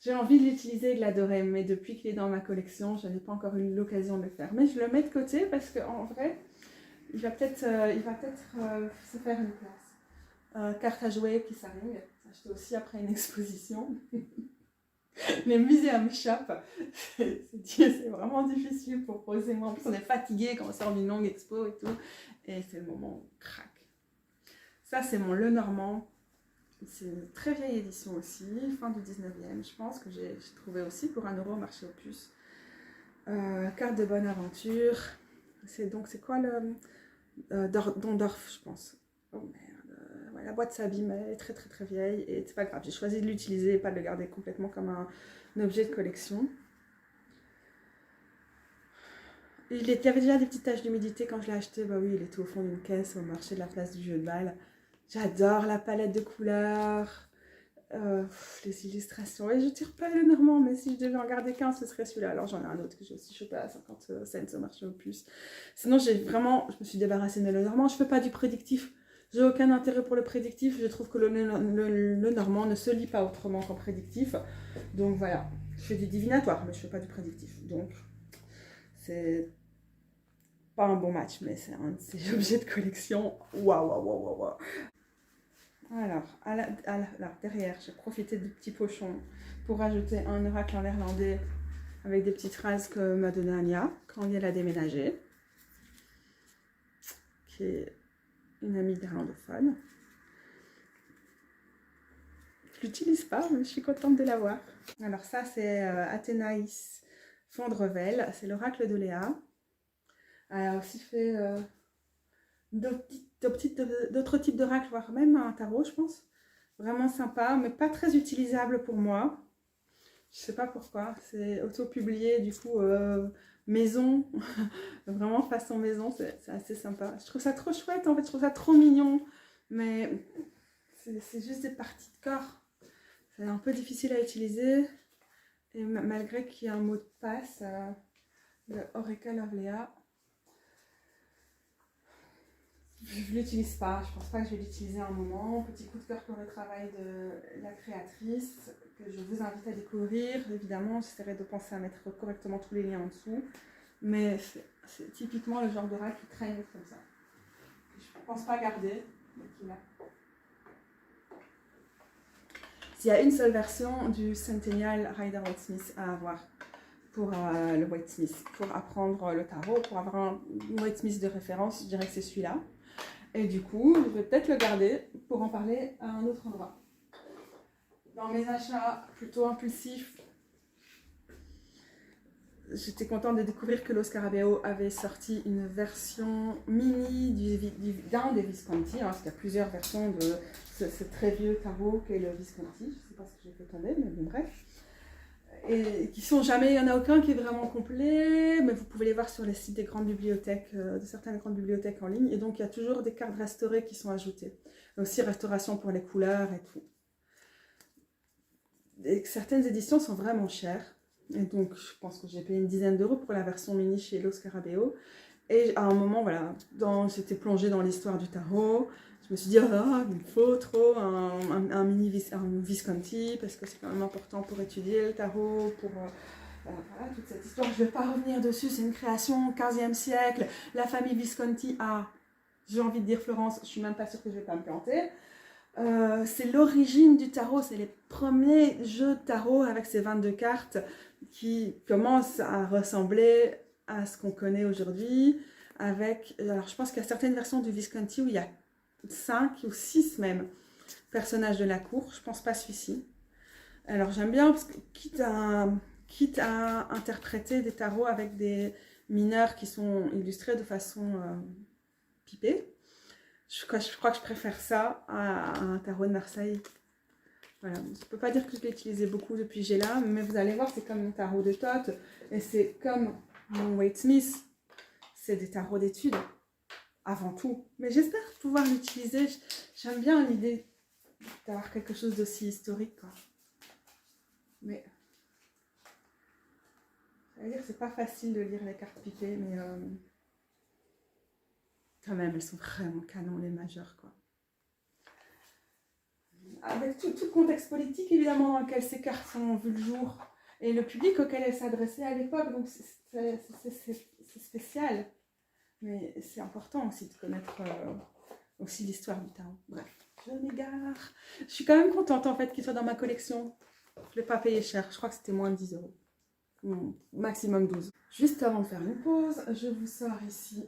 J'ai envie de l'utiliser et de l'adorer, mais depuis qu'il est dans ma collection, je n'ai pas encore eu l'occasion de le faire. Mais je le mets de côté parce qu'en vrai, il va peut-être se faire une place. Carte à jouer qui s'arrive. Acheté aussi après une exposition. Les musées m'échappent. C'est vraiment difficile pour poser. Moi, en plus, on est fatigué quand on sort d'une longue expo et tout. Et c'est le moment où on craque. Ça, c'est mon Lenormand. C'est une très vieille édition aussi, fin du 19e, je pense, que j'ai trouvé aussi pour 1 € au marché aux puces. Carte de bonne aventure. C'est quoi le... Dondorf, je pense. Oh merde. Ouais, la boîte s'abîme, elle est très très très vieille et c'est pas grave. J'ai choisi de l'utiliser et pas de le garder complètement comme un objet de collection. Il y avait déjà des petites taches d'humidité quand je l'ai acheté. Bah oui, il était au fond d'une caisse au marché de la place du jeu de balle. J'adore la palette de couleurs, les illustrations. Et je tire pas le Normand, mais si je devais en garder qu'un, ce serait celui-là. Alors j'en ai un autre que j'ai aussi chopé à 50 cents au marché aux puces. Sinon, je me suis débarrassée de le Normand. Je fais pas du prédictif. J'ai aucun intérêt pour le prédictif. Je trouve que le Normand ne se lit pas autrement qu'en prédictif. Donc voilà, je fais du divinatoire, mais je fais pas du prédictif. Donc c'est pas un bon match, mais c'est un de ces objets de collection. Waouh, waouh, waouh, waouh. Alors, derrière, j'ai profité du petit pochon pour rajouter un oracle en néerlandais avec des petites phrases que m'a donné Anya quand elle a déménagé, qui est une amie néerlandophone. Je l'utilise pas, mais je suis contente de l'avoir. Alors ça, c'est Athénaïs Fondrevel, c'est l'oracle de Léa. Elle a aussi fait d'autres types d'oracles, voire même un tarot, je pense. Vraiment sympa, mais pas très utilisable pour moi. Je sais pas pourquoi. C'est auto-publié, du coup, maison. Vraiment façon maison, c'est assez sympa. Je trouve ça trop chouette, en fait. Je trouve ça trop mignon. Mais c'est juste des parties de corps. C'est un peu difficile à utiliser. Et malgré qu'il y ait un mot de passe, le Oracle of Léa, je ne l'utilise pas, je pense pas que je vais l'utiliser à un moment. Petit coup de cœur pour le travail de la créatrice, que je vous invite à découvrir. Évidemment, j'essaierai de penser à mettre correctement tous les liens en dessous. Mais c'est typiquement le genre d'oracle qui traîne comme ça. Je ne pense pas garder, mais qui là. Il y a une seule version du Centennial Rider-Waite-Smith à avoir pour le Waite-Smith, pour apprendre le tarot, pour avoir un Waite-Smith de référence, je dirais que c'est celui-là. Et du coup, je vais peut-être le garder pour en parler à un autre endroit. Dans mes achats plutôt impulsifs, j'étais contente de découvrir que Lo Scarabeo avait sorti une version mini d'un des Visconti, parce qu'il y a plusieurs versions de ce très vieux tarot qu'est le Visconti. Je ne sais pas ce que j'ai fait tomber, mais bon, bref. Et qui sont jamais, il n'y en a aucun qui est vraiment complet, mais vous pouvez les voir sur les sites des grandes bibliothèques, de certaines grandes bibliothèques en ligne, et donc il y a toujours des cartes restaurées qui sont ajoutées. Aussi restauration pour les couleurs et tout. Et certaines éditions sont vraiment chères, et donc je pense que j'ai payé une dizaine d'euros pour la version mini chez Lo Scarabeo, et à un moment, voilà, j'étais plongée dans l'histoire du tarot. Je me suis dit, oh, il me faut trop un Visconti, parce que c'est quand même important pour étudier le tarot, pour voilà, toute cette histoire. Je ne vais pas revenir dessus, c'est une création 15e siècle. La famille Visconti a, j'ai envie de dire Florence, je ne suis même pas sûre que je ne vais pas me planter. C'est l'origine du tarot, c'est les premiers jeux de tarot avec ces 22 cartes qui commencent à ressembler à ce qu'on connaît aujourd'hui. Alors je pense qu'il y a certaines versions du Visconti où il y a 5 ou 6 même personnages de la cour, je pense pas celui-ci. Alors j'aime bien parce que quitte à interpréter des tarots avec des mineurs qui sont illustrés de façon pipée, je crois que je préfère ça à un tarot de Marseille. Voilà, je ne peux pas dire que je l'ai utilisé beaucoup depuis que j'ai là, mais vous allez voir, c'est comme mon tarot de Thoth et c'est comme mon Waite-Smith, c'est des tarots d'études. Avant tout. Mais j'espère pouvoir l'utiliser. J'aime bien l'idée d'avoir quelque chose d'aussi historique, quoi. Mais ça veut dire que c'est pas facile de lire les cartes pipées, mais quand même, elles sont vraiment canon, les majeures, quoi. avec tout le contexte politique évidemment dans lequel ces cartes ont vu le jour et le public auquel elles s'adressaient à l'époque, donc c'est spécial. Mais c'est important aussi de connaître aussi l'histoire du tarot. Bref, je m'égare. Je suis quand même contente en fait qu'il soit dans ma collection. Je ne l'ai pas payé cher, je crois que c'était moins de 10 euros. Maximum 12. Juste avant de faire une pause, je vous sors ici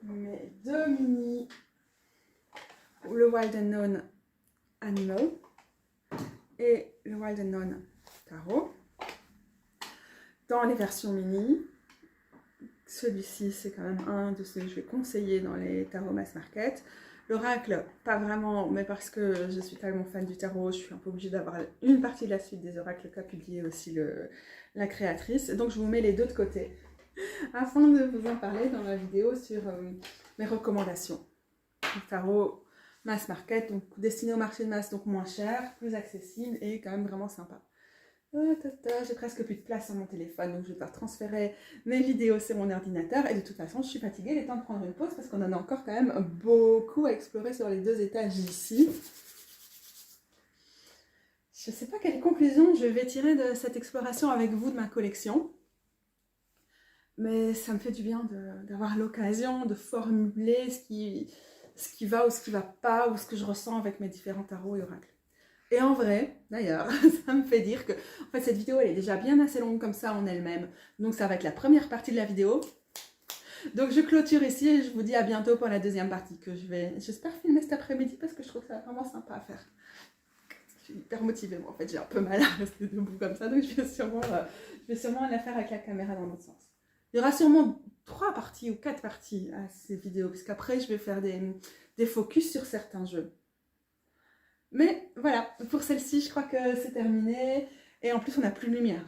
mes deux mini, le Wild Unknown Animal et le Wild Unknown Tarot. Dans les versions mini, celui-ci c'est quand même un de ceux que je vais conseiller dans les tarots mass market. L'oracle, pas vraiment, mais parce que je suis tellement fan du tarot, je suis un peu obligée d'avoir une partie de la suite des oracles qu'a publié aussi la créatrice. Donc je vous mets les deux de côté, afin de vous en parler dans la vidéo sur mes recommandations. Le tarot mass market, donc destiné au marché de masse, donc moins cher, plus accessible et quand même vraiment sympa. J'ai presque plus de place sur mon téléphone, donc je vais devoir transférer mes vidéos sur mon ordinateur. Et de toute façon, je suis fatiguée, il est temps de prendre une pause parce qu'on en a encore quand même beaucoup à explorer sur les deux étages ici. Je ne sais pas quelle conclusion je vais tirer de cette exploration avec vous de ma collection. Mais ça me fait du bien d'avoir l'occasion de formuler ce qui va ou ce qui ne va pas, ou ce que je ressens avec mes différents tarots et oracles. Et en vrai, d'ailleurs, ça me fait dire que en fait, cette vidéo elle est déjà bien assez longue comme ça en elle-même. Donc ça va être la première partie de la vidéo. Donc je clôture ici et je vous dis à bientôt pour la deuxième partie que j'espère filmer cet après-midi parce que je trouve ça vraiment sympa à faire. Je suis hyper motivée, moi en fait j'ai un peu mal à rester debout comme ça, donc je vais sûrement la faire avec la caméra dans l'autre sens. Il y aura sûrement 3 parties ou 4 parties à ces vidéos, puisqu'après je vais faire des focus sur certains jeux. Mais voilà, pour celle-ci, je crois que c'est terminé. Et en plus, on n'a plus de lumière.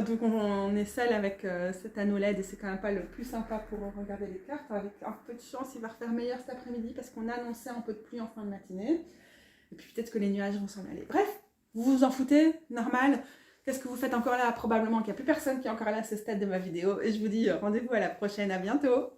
Donc on est seul avec cet anneau LED et c'est quand même pas le plus sympa pour regarder les cartes. Avec un peu de chance, il va refaire meilleur cet après-midi parce qu'on a annoncé un peu de pluie en fin de matinée. Et puis peut-être que les nuages vont s'en aller. Bref, vous vous en foutez, normal. Qu'est-ce que vous faites encore là? Probablement qu'il n'y a plus personne qui est encore là à ce stade de ma vidéo. Et je vous dis rendez-vous à la prochaine, à bientôt.